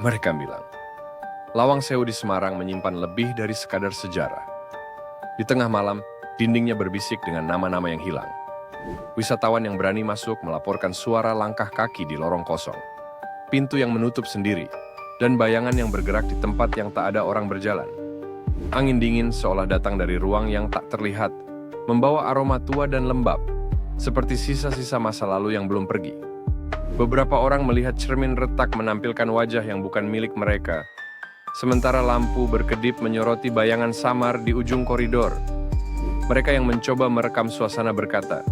Mereka bilang, Lawang Sewu di Semarang menyimpan lebih dari sekadar sejarah. Di tengah malam, dindingnya berbisik dengan nama-nama yang hilang. Wisatawan yang berani masuk melaporkan suara langkah kaki di lorong kosong, pintu yang menutup sendiri, dan bayangan yang bergerak di tempat yang tak ada orang berjalan. Angin dingin seolah datang dari ruang yang tak terlihat, membawa aroma tua dan lembab, seperti sisa-sisa masa lalu yang belum pergi. Beberapa orang melihat cermin retak menampilkan wajah yang bukan milik mereka, sementara lampu berkedip menyoroti bayangan samar di ujung koridor. Mereka yang mencoba merekam suasana berkata,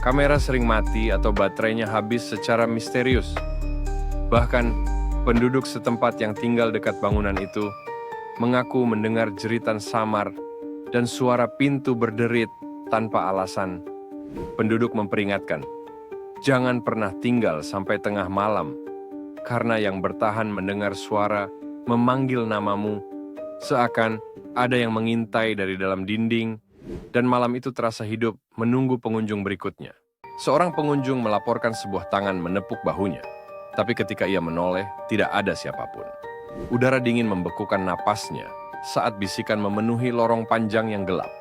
kamera sering mati atau baterainya habis secara misterius. Bahkan, penduduk setempat yang tinggal dekat bangunan itu mengaku mendengar jeritan samar dan suara pintu berderit tanpa alasan. Penduduk memperingatkan, jangan pernah tinggal sampai tengah malam, karena yang bertahan mendengar suara memanggil namamu, seakan ada yang mengintai dari dalam dinding, dan malam itu terasa hidup menunggu pengunjung berikutnya. Seorang pengunjung melaporkan sebuah tangan menepuk bahunya, tapi ketika ia menoleh, tidak ada siapapun. Udara dingin membekukan napasnya saat bisikan memenuhi lorong panjang yang gelap.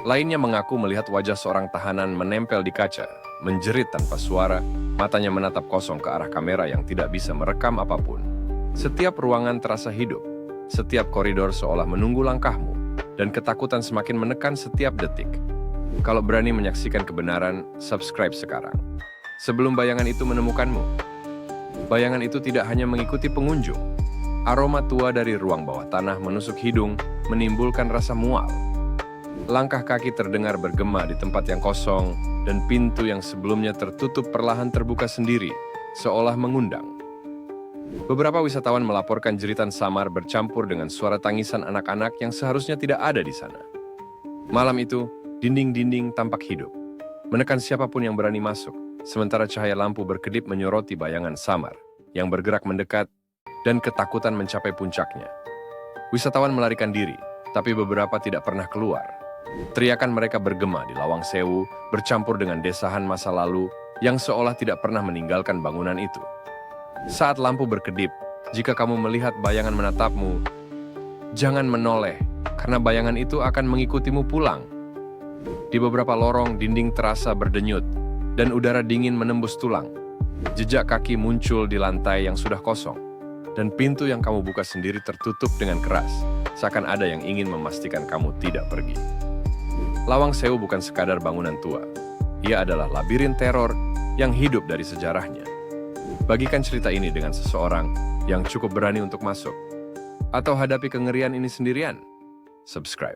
Lainnya mengaku melihat wajah seorang tahanan menempel di kaca, menjerit tanpa suara, matanya menatap kosong ke arah kamera yang tidak bisa merekam apapun. Setiap ruangan terasa hidup, setiap koridor seolah menunggu langkahmu, dan ketakutan semakin menekan setiap detik. Kalau berani menyaksikan kebenaran, subscribe sekarang. Sebelum bayangan itu menemukanmu. Bayangan itu tidak hanya mengikuti pengunjung. Aroma tua dari ruang bawah tanah menusuk hidung, menimbulkan rasa mual. Langkah kaki terdengar bergema di tempat yang kosong, dan pintu yang sebelumnya tertutup perlahan terbuka sendiri, seolah mengundang. Beberapa wisatawan melaporkan jeritan samar bercampur dengan suara tangisan anak-anak yang seharusnya tidak ada di sana. Malam itu, dinding-dinding tampak hidup, menekan siapapun yang berani masuk, sementara cahaya lampu berkedip menyoroti bayangan samar yang bergerak mendekat, dan ketakutan mencapai puncaknya. Wisatawan melarikan diri, tapi beberapa tidak pernah keluar. Teriakan mereka bergema di Lawang Sewu, bercampur dengan desahan masa lalu yang seolah tidak pernah meninggalkan bangunan itu. Saat lampu berkedip, jika kamu melihat bayangan menatapmu, jangan menoleh, karena bayangan itu akan mengikutimu pulang. Di beberapa lorong, dinding terasa berdenyut, dan udara dingin menembus tulang. Jejak kaki muncul di lantai yang sudah kosong, dan pintu yang kamu buka sendiri tertutup dengan keras, seakan ada yang ingin memastikan kamu tidak pergi. Lawang Sewu bukan sekadar bangunan tua. Ia adalah labirin teror yang hidup dari sejarahnya. Bagikan cerita ini dengan seseorang yang cukup berani untuk masuk. Atau hadapi kengerian ini sendirian. Subscribe.